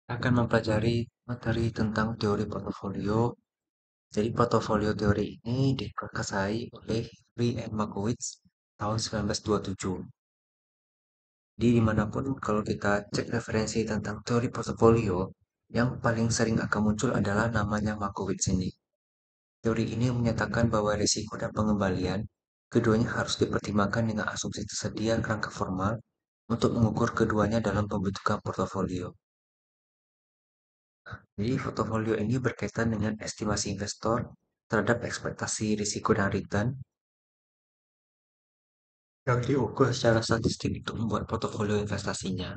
Akan mempelajari materi tentang teori portofolio. Jadi portofolio teori ini diprakarsai oleh Henry and Markowitz tahun 1927. Di dimanapun kalau kita cek referensi tentang teori portofolio, yang paling sering akan muncul adalah namanya Markowitz ini. Teori ini menyatakan bahwa risiko dan pengembalian keduanya harus dipertimbangkan dengan asumsi tersedia kerangka formal untuk mengukur keduanya dalam pembentukan portofolio. Jadi portofolio ini berkaitan dengan estimasi investor terhadap ekspektasi risiko dan return yang diukur secara statistik untuk membuat portofolio investasinya.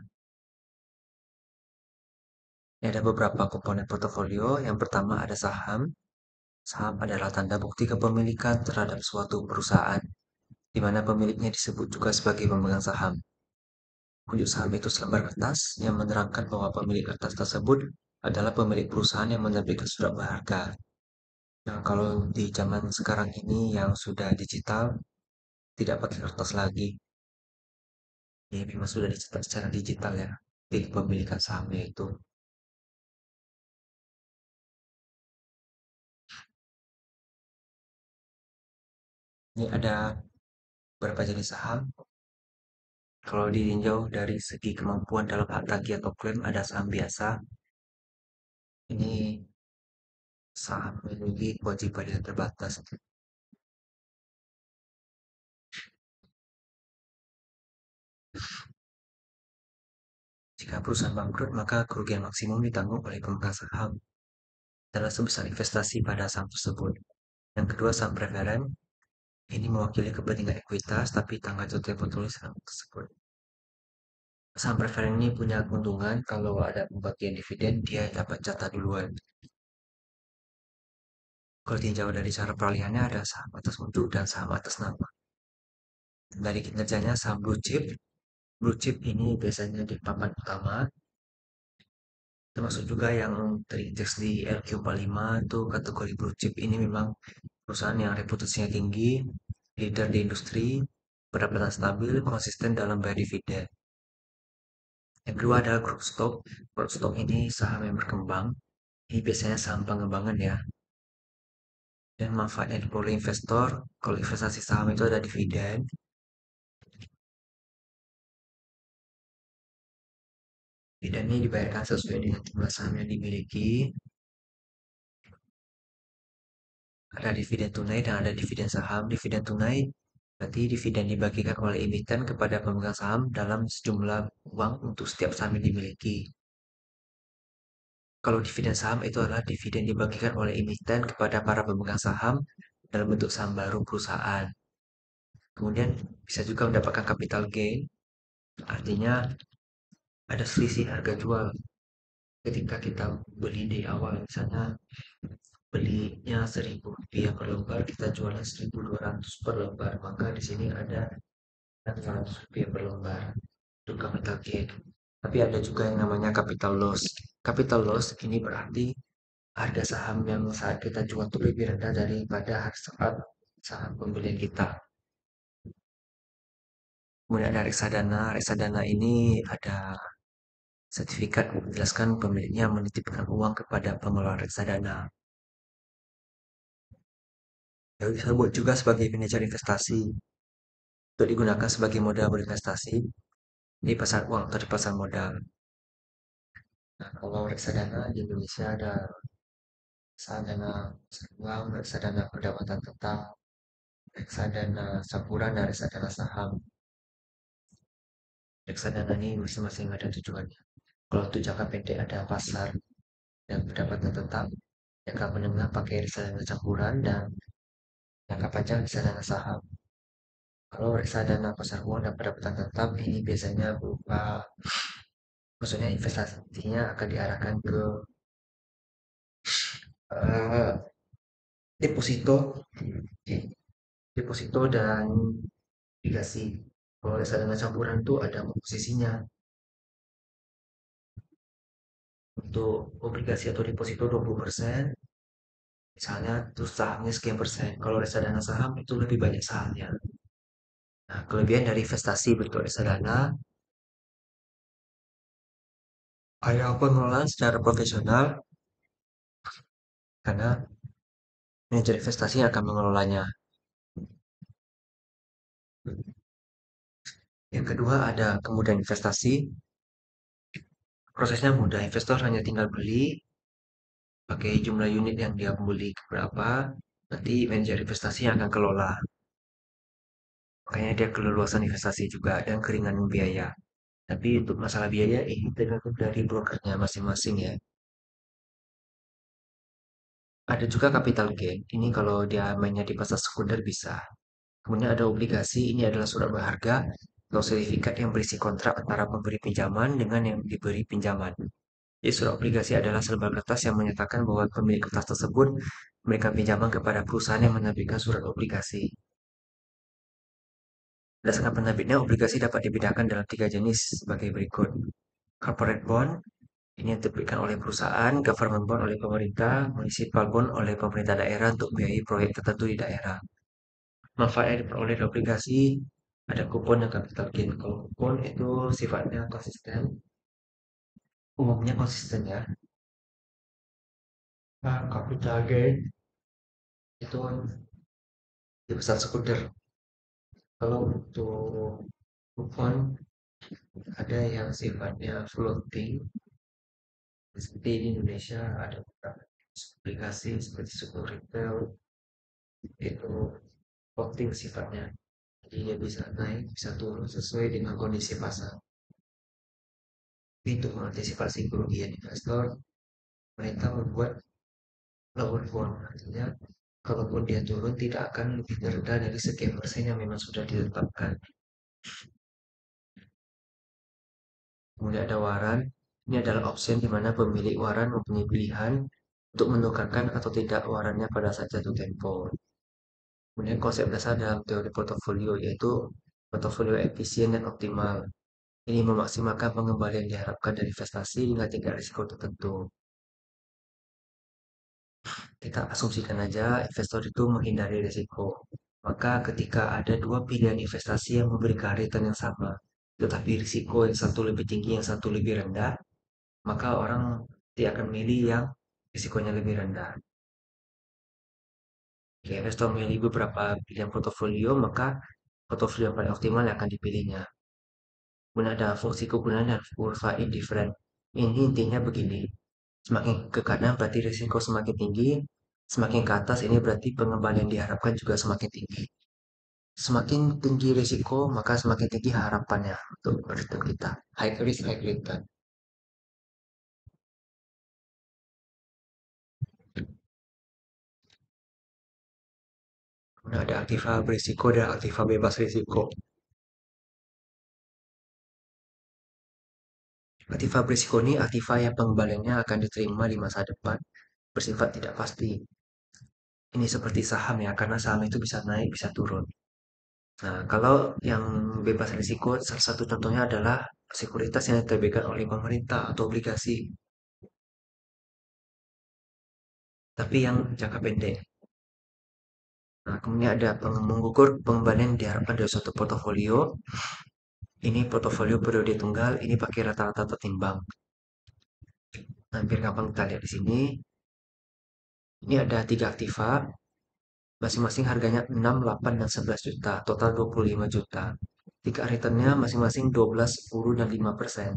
Ini ada beberapa komponen portofolio. Yang pertama ada saham. Saham adalah tanda bukti kepemilikan terhadap suatu perusahaan, di mana pemiliknya disebut juga sebagai pemegang saham. Wujud saham itu selembar kertas yang menerangkan bahwa pemilik kertas tersebut adalah pemilik perusahaan yang menerbitkan surat berharga. Nah, kalau di zaman sekarang ini yang sudah digital, tidak pakai kertas lagi. Ya, memang sudah dicetak secara digital ya, di pemilikan sahamnya itu. Ini ada beberapa jenis saham. Kalau ditinjau dari segi kemampuan dalam hak tagih atau klaim, ada saham biasa. Ini saham memiliki kewajiban yang terbatas. Jika perusahaan bangkrut, maka kerugian maksimum ditanggung oleh pemegang saham adalah sebesar investasi pada saham tersebut. Yang kedua, saham preferen. Ini mewakili kepentingan ekuitas, tapi tanggal jatuh tempo tulis saham tersebut. Saham preferen ini punya keuntungan kalau ada pembagian dividen, dia dapat jatah duluan. Kalau tinjau dari cara peralihannya ada saham atas untung dan saham atas nama. Dari kinerjanya saham blue chip. Blue chip ini biasanya di papan utama, termasuk juga yang terindeks di LQ45 itu kategori blue chip ini memang perusahaan yang reputasinya tinggi, leader di industri, pendapatan stabil, konsisten dalam bayar dividen. Yang kedua adalah growth stock. Growth stock ini saham yang berkembang. Ini biasanya saham pengembangan ya. Dan manfaat yang diperoleh investor, kalau investasi saham itu ada dividen. Dividen ini dibayarkan sesuai dengan jumlah saham yang dimiliki. Ada dividen tunai dan ada dividen saham. Dividen tunai berarti dividen dibagikan oleh emiten kepada pemegang saham dalam sejumlah uang untuk setiap saham yang dimiliki. Kalau dividen saham itu adalah dividen dibagikan oleh emiten kepada para pemegang saham dalam bentuk saham baru perusahaan. Kemudian bisa juga mendapatkan capital gain, artinya ada selisih harga jual ketika kita beli di awal. Misalnya belinya Rp1.000 per lembar, kita jualnya 1.200 per lembar, maka di sini ada Rp500 per lembar untuk capital gain. Tapi ada juga yang namanya capital loss. Capital loss ini berarti harga saham yang saat kita jual itu lebih rendah daripada saat saham pembelian kita. Kemudian ada reksadana. Reksadana ini ada sertifikat menjelaskan pemiliknya menitipkan uang kepada pengelola reksadana. Yang disebut juga sebagai manajer investasi untuk digunakan sebagai modal berinvestasi di pasar uang atau di pasar modal. Nah, kalau reksadana di Indonesia ada reksadana uang, reksadana pendapatan tetap, reksadana campuran, dan reksadana saham. Reksadana ini masing-masing ada tujuannya. Kalau untuk jangka pendek ada pasar dan pendapatan tetap, jangka menengah pakai reksadana campuran, dan jangka panjang reksadana saham. Kalau reksadana pasar uang dan pendapatan tetap ini biasanya berupa, maksudnya investasinya akan diarahkan ke eh, deposito, deposito dan obligasi. Kalau reksadana campuran itu ada posisinya untuk obligasi atau deposito 20%, misalnya terus sahamnya sekian persen. Kalau reksadana saham itu lebih banyak sahamnya. Nah, kelebihan dari investasi bentuk reksadana Ada pengelolaan secara profesional karena manajer investasi yang akan mengelolanya. Yang kedua ada kemudahan investasi. Prosesnya mudah, investor hanya tinggal beli, pakai jumlah unit yang dia beli berapa, nanti manajer investasi yang akan kelola. Makanya dia keleluasan investasi juga dan keringanan biaya. Tapi untuk masalah biaya ini tergantung dari brokernya masing-masing ya. Ada juga capital gain. Ini kalau dia mainnya di pasar sekunder bisa. Kemudian ada obligasi, ini adalah surat berharga atau sertifikat yang berisi kontrak antara pemberi pinjaman dengan yang diberi pinjaman. Jadi surat obligasi adalah selembar kertas yang menyatakan bahwa pemilik kertas tersebut memberikan pinjaman kepada perusahaan yang menerbitkan surat obligasi. Berdasarkan penerbitnya, obligasi dapat dibedakan dalam tiga jenis sebagai berikut. Corporate bond, ini yang diterbitkan oleh perusahaan, government bond oleh pemerintah, municipal bond oleh pemerintah daerah untuk biaya proyek tertentu di daerah. Manfaat yang diperoleh dari obligasi ada kupon dan capital gain. Kalau kupon itu sifatnya konsisten, umumnya konsisten ya. Nah, capital gain itu di besar sekunder. Kalau untuk kupon ada yang sifatnya floating, seperti di Indonesia ada beberapa aplikasi seperti Sukuk Retail itu floating sifatnya. Jadi dia bisa naik, bisa turun sesuai dengan kondisi pasar. Tapi untuk mengantisipasi kerugian investor, mereka membuat lower bound. Artinya, kalaupun dia turun tidak akan lebih rendah dari sekian persen yang memang sudah ditetapkan. Kemudian ada waran. Ini adalah opsi di mana pemilik waran mempunyai pilihan untuk menukarkan atau tidak warannya pada saat jatuh tempo. Kemudian konsep dasar dalam teori portofolio yaitu portofolio efisien dan optimal. Ini memaksimalkan pengembalian yang diharapkan dari investasi dengan tingkat risiko tertentu. Kita asumsikan aja investor itu menghindari risiko. Maka ketika ada dua pilihan investasi yang memberikan return yang sama, tetapi risiko yang satu lebih tinggi, yang satu lebih rendah, maka orang tidak akan memilih yang risikonya lebih rendah. Jika investor memilih beberapa pilihan portofolio, maka portofolio yang paling optimal yang akan dipilihnya. Kemudian ada fungsi kegunaan dan kurva indifferent. Ini intinya begini, semakin ke kanan berarti risiko semakin tinggi, semakin ke atas ini berarti pengembalian diharapkan juga semakin tinggi. Semakin tinggi risiko, maka semakin tinggi harapannya untuk return kita. High risk, high return. Kemudian ada aktiva berisiko dan aktiva bebas risiko. Aktiva berisiko ini aktiva yang pengembaliannya akan diterima di masa depan, bersifat tidak pasti. Ini seperti saham ya, karena saham itu bisa naik, bisa turun. Nah, kalau yang bebas risiko, salah satu contohnya adalah sekuritas yang diterbitkan oleh pemerintah atau obligasi, tapi yang jangka pendek. Nah, kemudian ada mengukur pengembalian yang diharapkan dari suatu portofolio. Ini portofolio periode tunggal, ini pakai rata-rata tertimbang. Hampir gampang kita lihat di sini. Ini ada tiga aktiva, masing-masing harganya 6, 8, dan 11 juta, total 25 juta. Tiga returnnya masing-masing 12, 10, dan 5%.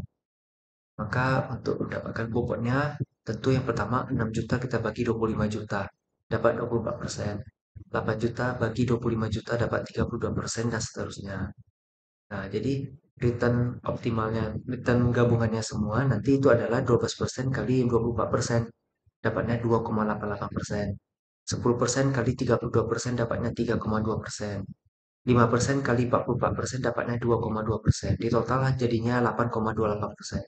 Maka untuk mendapatkan bobotnya, tentu yang pertama 6 juta kita bagi 25 juta, dapat 24%. 8 juta bagi 25 juta dapat 32% dan seterusnya. Nah, jadi return optimalnya, return gabungannya semua nanti itu adalah 12% kali 24%, dapatnya 2,88%. 10% kali 32% dapatnya 3,2%. 5% kali 44% dapatnya 2,2%. Di total jadinya 8,28%.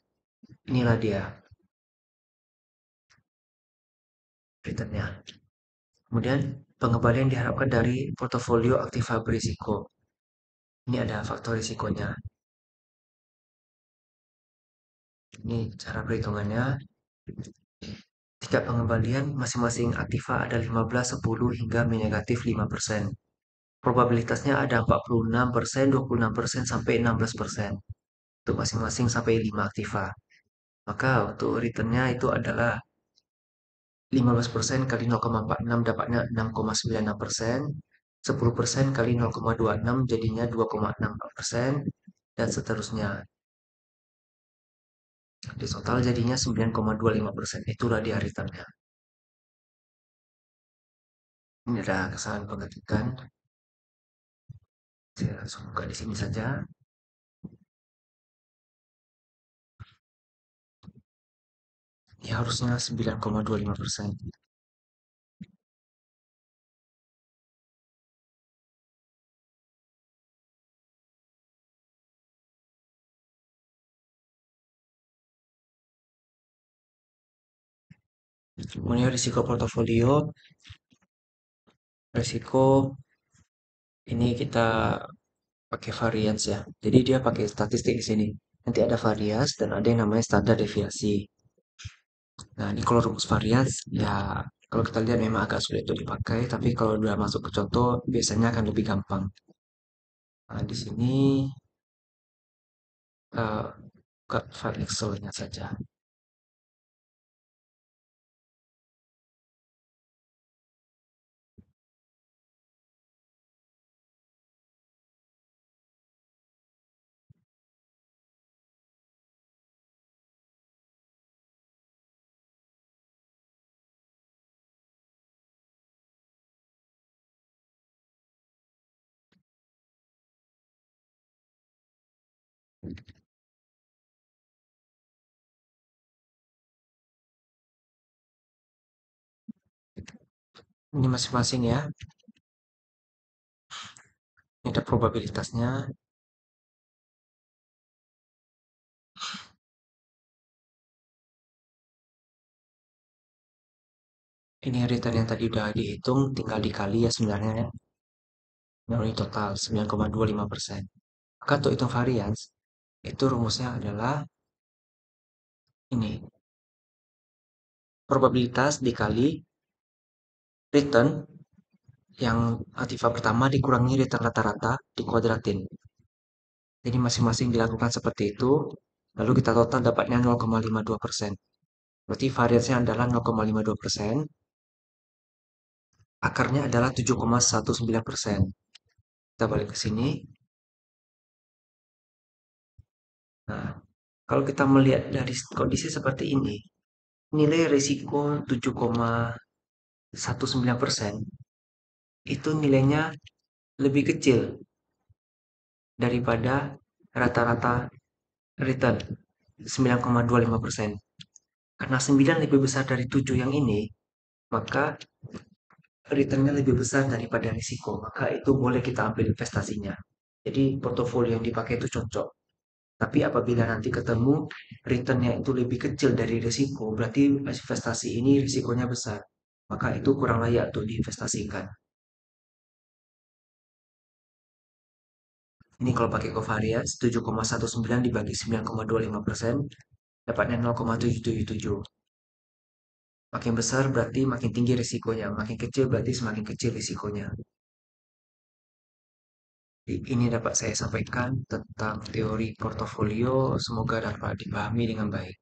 Inilah dia returnnya. Kemudian pengembalian diharapkan dari portofolio aktiva berisiko. Ini ada faktor risikonya. Ini cara perhitungannya. Tingkat pengembalian masing-masing aktiva ada 15, 10, hingga negatif 5%. Probabilitasnya ada 46%, 26%, sampai 16%. Untuk masing-masing sampai 5 aktiva. Maka untuk returnnya itu adalah 15% kali 0,46 dapatnya 6,96%, 10% kali 0,26 jadinya 2,64%, dan seterusnya. Di total jadinya 9,25%. Itulah dia returnnya. Ini ada kesalahan pengetikan. Saya langsung buka di sini saja. Ya harusnya 9,25%. Kemudian risiko portofolio, risiko ini kita pakai variance ya. Jadi dia pakai statistik di sini. Nanti ada variance dan ada yang namanya standar deviasi. Nah, ini kalau rumus variance ya kalau kita lihat memang agak sulit untuk dipakai, tapi kalau udah masuk ke contoh biasanya akan lebih gampang. Nah, di sini eh, buka file Excel-nya saja. Ini masing-masing ya. Ini ada probabilitasnya. Ini return yang tadi udah dihitung, tinggal dikali ya sebenarnya ya. Ini total 9,25%. Maka untuk hitung variance, itu rumusnya adalah ini. Probabilitas dikali return yang alfa pertama dikurangi return rata-rata dikuadratin. Jadi masing-masing dilakukan seperti itu, lalu kita total dapatnya 0,52%. Berarti variasinya adalah 0,52%, akarnya adalah 7,19%. Kita balik ke sini. Nah, kalau kita melihat dari kondisi seperti ini, nilai risiko 7,19% itu nilainya lebih kecil daripada rata-rata return 9,25%. Karena 9 lebih besar dari 7 yang ini, maka returnnya lebih besar daripada risiko. Maka itu boleh kita ambil investasinya. Jadi portofolio yang dipakai itu cocok. Tapi apabila nanti ketemu returnnya itu lebih kecil dari risiko, berarti investasi ini risikonya besar. Maka itu kurang layak untuk diinvestasikan. Ini kalau pakai covariance 7,19 dibagi 9,25% dapatnya 0,777. Makin besar berarti makin tinggi risikonya, makin kecil berarti semakin kecil risikonya. Ini dapat saya sampaikan tentang teori portofolio, semoga dapat dipahami dengan baik.